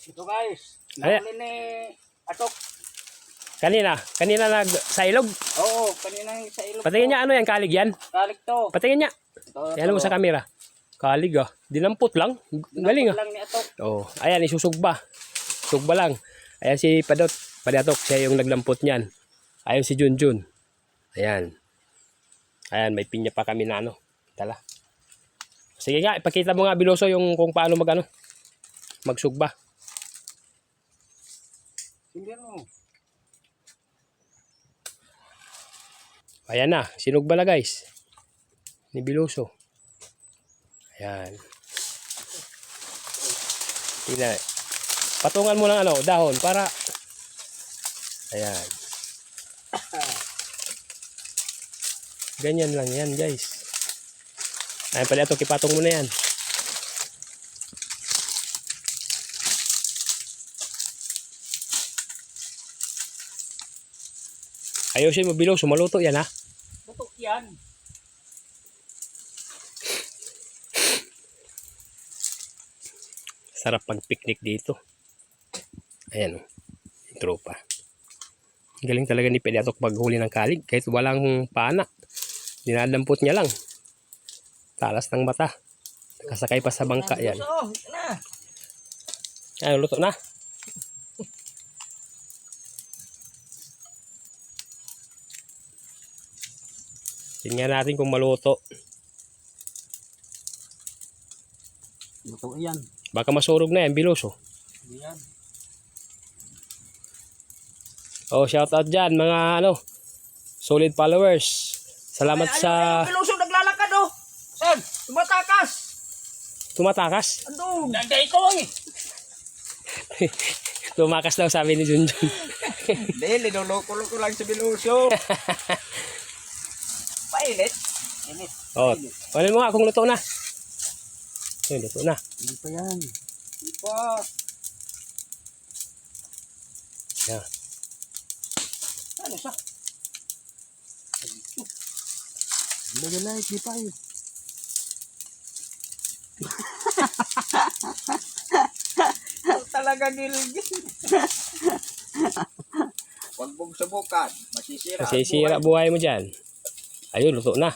Ito guys. Ay. Nahuli ni Atok. Kanina sa ilog. Oo, kanina sa ilog. Patingin niya ano yan, kalig yan. Kalig to. Patingin niya. Ito, Yan mo sa camera. Kalig ah. Dinampot lang. Galing ah. lang ni Atok. Oh, ayan isusugba. Sugba lang. Ayan si Padatok, siya yung naglampot niyan. Ayan si Junjun. Ayan. Ayan, may pinya pa kami na ano. Tala. Sige nga, ipakita mo nga Biloso yung kung paano magsugba. Hindi mo. Ayan na, sinugba na guys. Ni Biloso. Ayan. Tingnan. Patungan mo ng ano, dahon para ayan. Ganyan lang yan guys. Ayan pala ito, kipatong mo na yan. Ayusin mo Biloso, maluto yan ha. Tutok yan. Sarap pag-picnic dito. Ayan o, yung tropa. Galing talaga ni Pediatok paghuli ng kalig. Kahit walang pana. Dinadampot niya lang. Talas ng mata. Nakasakay pa sa bangka yan. Ayan, luto na. Tingnan natin kung maluto. Luto yan. Baka masurog na yan, Biloso. Yan. Oh, shout out dyan mga solid followers. Salamat sa Biloso naglalakad oh. Saan? Tumatakas. tumatakas. Andun. Nagday ko eh. Tumakas daw sabi ni Junjun. Hindi, linuloko-loko lang si Biloso. Painit. Init. Oh, kunin mo nga kung luto na. Ayun, luto na. Hindi pa yan. Hindi pa. Yeah. Ano siya? Nagalait, di pa yun. Talaga nilgin. Huwag mong subukan. Masisira. Masisira buhay mo dyan. Ayun, luto na.